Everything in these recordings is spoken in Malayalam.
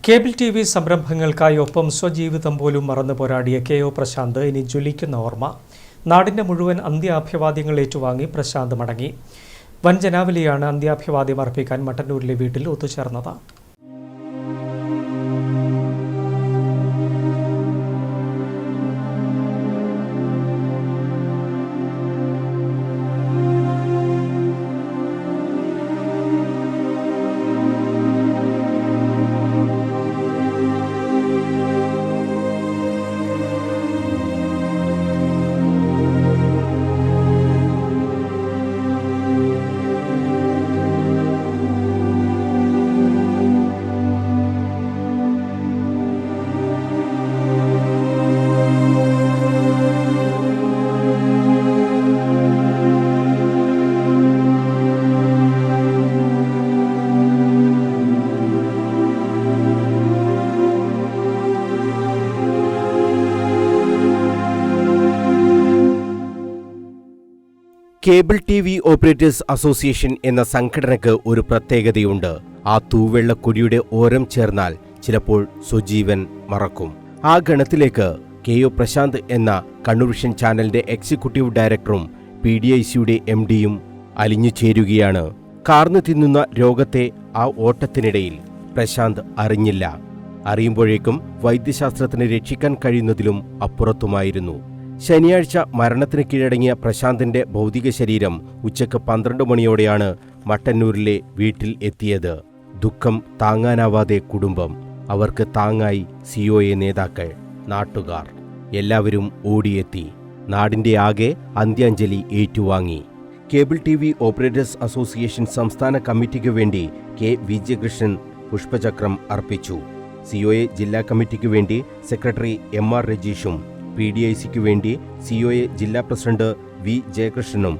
Cable TV. സംരംഭങ്ങൾക്കായി ഒപ്പം സ്വജീവിതം പോലും മറന്നു പോരാടിയ കെ.ഒ. പ്രശാന്ത് ഇനി ജ്വലിക്കുന്ന ഓർമ്മ. നാടിന്റെ മുഴുവൻ അന്ത്യാഭിവാദ്യങ്ങൾ ഏറ്റുവാങ്ങി പ്രശാന്ത് മടങ്ങി. വൻ ജനാവലിയാണ് അന്ത്യാഭിവാദ്യം അർപ്പിക്കാൻ മട്ടന്നൂരിലെ വീട്ടിൽ ഒത്തുചേർന്നത്. Cable TV. ഓപ്പറേറ്റേഴ്സ് അസോസിയേഷൻ എന്ന സംഘടനയ്ക്ക് ഒരു പ്രത്യേകതയുണ്ട്. ആ തൂവെള്ള കൊടിയുടെ ഓരം ചേർന്നാൽ ചിലപ്പോൾ സ്വജീവൻ മറക്കും. ആ ഗണത്തിലേക്ക് കെ.ഒ. പ്രശാന്ത് എന്ന കണ്ണൂർ വിഷൻ ചാനലിന്റെ എക്സിക്യൂട്ടീവ് ഡയറക്ടറും PDICയുടെ MDയും അലിഞ്ഞു ചേരുകയാണ്. കാർന്നു തിന്നുന്ന രോഗത്തെ ആ ഓട്ടത്തിനിടയിൽ പ്രശാന്ത് അറിഞ്ഞില്ല. അറിയുമ്പോഴേക്കും വൈദ്യശാസ്ത്രത്തിന് രക്ഷിക്കാൻ കഴിയുന്നതിലും അപ്പുറത്തുമായിരുന്നു. ശനിയാഴ്ച മരണത്തിന് കീഴടങ്ങിയ പ്രശാന്തിന്റെ ഭൗതിക ശരീരം ഉച്ചയ്ക്ക് 12 മണിയോടെയാണ് മട്ടന്നൂരിലെ വീട്ടിൽ എത്തിയത്. ദുഃഖം താങ്ങാനാവാതെ കുടുംബം, അവർക്ക് താങ്ങായി COA നേതാക്കൾ, നാട്ടുകാർ എല്ലാവരും ഓടിയെത്തി. നാടിന്റെ ആകെ അന്ത്യാഞ്ജലി ഏറ്റുവാങ്ങി. Cable TV. ഓപ്പറേറ്റേഴ്സ് അസോസിയേഷൻ സംസ്ഥാന കമ്മിറ്റിക്ക് വേണ്ടി K. വിജയകൃഷ്ണൻ പുഷ്പചക്രം അർപ്പിച്ചു. COA ജില്ലാ കമ്മിറ്റിക്ക് വേണ്ടി സെക്രട്ടറി MR രജീഷും PDICക്ക് വേണ്ടി COA ജില്ലാ പ്രസിഡന്റ് V. ജയകൃഷ്ണനും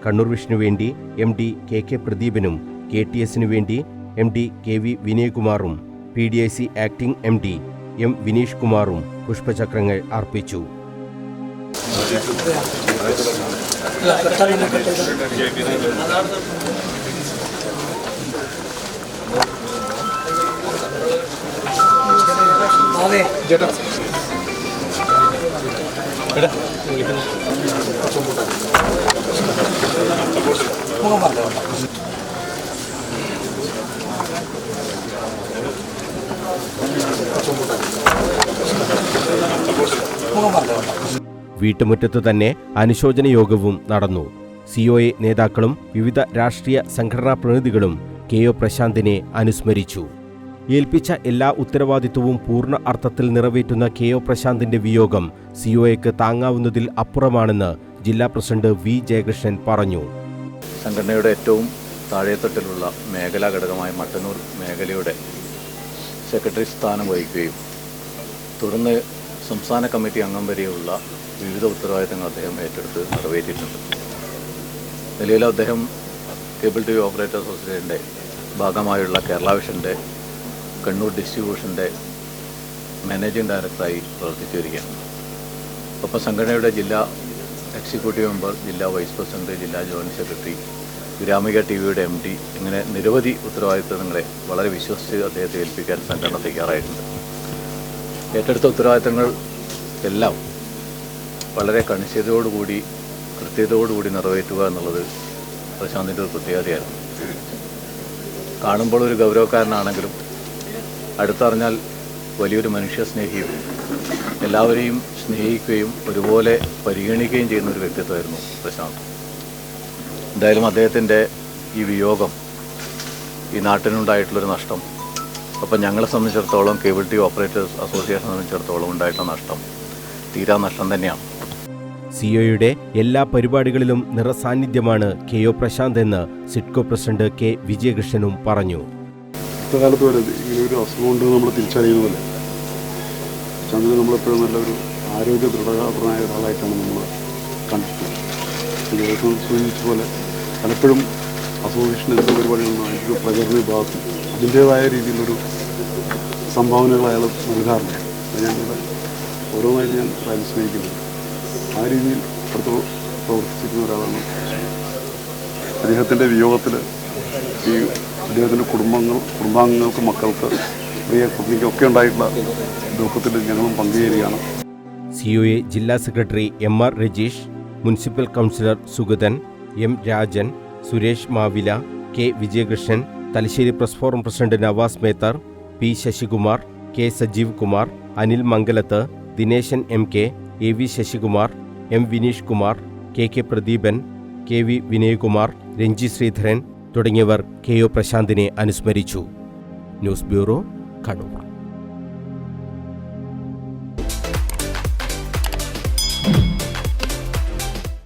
കണ്ണൂർ വിഷനു വേണ്ടി MD KK പ്രദീപനും KTSനു വേണ്ടി MD KV വിനയകുമാറും PDIC acting MD M. Vineesh കുമാറും പുഷ്പചക്രങ്ങൾ അർപ്പിച്ചു. വീട്ടുമുറ്റത്ത് തന്നെ അനുശോചന യോഗവും നടന്നു. COA നേതാക്കളും വിവിധ രാഷ്ട്രീയ സംഘടനാ പ്രതിനിധികളും കെ.ഒ. പ്രശാന്തിനെ അനുസ്മരിച്ചു. ഏൽപ്പിച്ച എല്ലാ ഉത്തരവാദിത്വവും പൂർണ്ണ അർത്ഥത്തിൽ നിറവേറ്റുന്ന കെ.ഒ. പ്രശാന്തിന്റെ വിയോഗം COAക്ക് താങ്ങാവുന്നതിൽ അപ്പുറമാണെന്ന് ജില്ലാ പ്രസിഡന്റ് V. ജയകൃഷ്ണൻ പറഞ്ഞു. സംഘടനയുടെ ഏറ്റവും താഴെത്തട്ടിലുള്ള മേഖലാ ഘടകമായ മട്ടന്നൂർ മേഖലയുടെ സെക്രട്ടറി സ്ഥാനം വഹിക്കുകയും തുടർന്ന് സംസ്ഥാന കമ്മിറ്റി അംഗം വരെയുള്ള വിവിധ ഉത്തരവാദിത്തങ്ങൾ അദ്ദേഹം ഏറ്റെടുത്ത് നിറവേറ്റിയിട്ടുണ്ട്. നിലവിൽ അദ്ദേഹം കേബിൾ ടി.വി. ഓപ്പറേറ്റേഴ്സ് അസോസിയേഷൻ്റെ ഭാഗമായുള്ള കേരള വിഷൻ്റെ കണ്ണൂർ ഡിസ്ട്രിബ്യൂഷൻ്റെ മാനേജിംഗ് ഡയറക്ടറായി പ്രവർത്തിച്ചു വരികയാണ്. ഒപ്പം സംഘടനയുടെ ജില്ലാ എക്സിക്യൂട്ടീവ് മെമ്പർ, ജില്ലാ വൈസ് പ്രസിഡന്റ്, ജില്ലാ ജോയിൻറ്റ് സെക്രട്ടറി, ഗ്രാമിക ടി.വിയുടെ MD, ഇങ്ങനെ നിരവധി ഉത്തരവാദിത്തങ്ങളെ വളരെ വിശ്വസിച്ച് അദ്ദേഹത്തെ ഏൽപ്പിക്കാൻ സംഘടന തയ്യാറായിട്ടുണ്ട്. ഏറ്റെടുത്ത ഉത്തരവാദിത്തങ്ങൾ എല്ലാം വളരെ കണിശതയോടുകൂടി കൃത്യതയോടുകൂടി നിറവേറ്റുക എന്നുള്ളത് പ്രശാന്തിൻ്റെ ഒരു പ്രത്യേകതയായിരുന്നു. കാണുമ്പോൾ ഒരു ഗൗരവക്കാരനാണെങ്കിലും അടുത്തറിഞ്ഞാൽ വലിയൊരു മനുഷ്യസ്നേഹിയും എല്ലാവരെയും സ്നേഹിക്കുകയും ഒരുപോലെ പരിഗണിക്കുകയും ചെയ്യുന്ന ഒരു വ്യക്തിത്വമായിരുന്നു പ്രശാന്ത്. എന്തായാലും അദ്ദേഹത്തിൻ്റെ ഈ വിയോഗം ഈ നാട്ടിനുണ്ടായിട്ടുള്ളൊരു നഷ്ടം, അപ്പം ഞങ്ങളെ സംബന്ധിച്ചിടത്തോളം കേബിൾ ടി.വി. ഓപ്പറേറ്റേഴ്സ് അസോസിയേഷനെ സംബന്ധിച്ചിടത്തോളം ഉണ്ടായിട്ടുള്ള നഷ്ടം തീരാ നഷ്ടം തന്നെയാണ്. COAയുടെ എല്ലാ പരിപാടികളിലും നിറസാന്നിധ്യമാണ് കെ.ഒ. പ്രശാന്ത് എന്ന് സിഡ്കോ പ്രസിഡന്റ് K. വിജയകൃഷ്ണനും പറഞ്ഞു. കാലത്ത് വരെ ഇങ്ങനെ ഒരു അസുഖം കൊണ്ട് നമ്മൾ തിരിച്ചറിയുന്നതല്ലേ. ചന്ദ്രൻ നമ്മളെപ്പോഴും നല്ലൊരു ആരോഗ്യ ദൃഢമായ ഒരാളായിട്ടാണ് നമ്മൾ കണ്ടിട്ടുള്ളത്. സൂചിപ്പിച്ച പോലെ പലപ്പോഴും അസോസിയേഷൻ എന്ത് പരിപാടികളൊന്നും അതിൻ്റെ പ്രചരണ വിഭാഗത്തിൽ അതിൻ്റേതായ രീതിയിലൊരു സംഭാവനകൾ അയാൾ നൽകാറുണ്ട്. ഞങ്ങളുടെ ഓരോന്നായിട്ട് ഞാൻ അനുസ്മരിക്കുന്നത് ആ രീതിയിൽ പ്രവർത്തിച്ചിരുന്ന ഒരാളാണ്. അദ്ദേഹത്തിൻ്റെ വിയോഗത്തിൽ ഈ അദ്ദേഹത്തിൻ്റെ കുടുംബാംഗങ്ങൾക്ക്, മക്കൾക്ക്, പ്രിയ പത്നിക്കൊക്കെ ഉണ്ടായിട്ടുള്ള ദുഃഖത്തിൽ ഞങ്ങളും പങ്കുചേരുകയാണ്. COA ജില്ലാ secretary MR Rajeesh, municipal councillor Sugathan, M Rajan, Suresh Mavila, K Vijayakrishnan, Thalassery press forum president Navas Methar, P Sasikumar, K Sajeev Kumar, Anil Mangalath, Dineshan MK, AV Sasikumar, M Vineesh Kumar, KK Pradeepan, KV Vinayakumar, Ranji Sreedharan തുടങ്ങിയവർ KO പ്രശാന്തിനെ അനുസ്മരിച്ചു. News bureau, Kannur.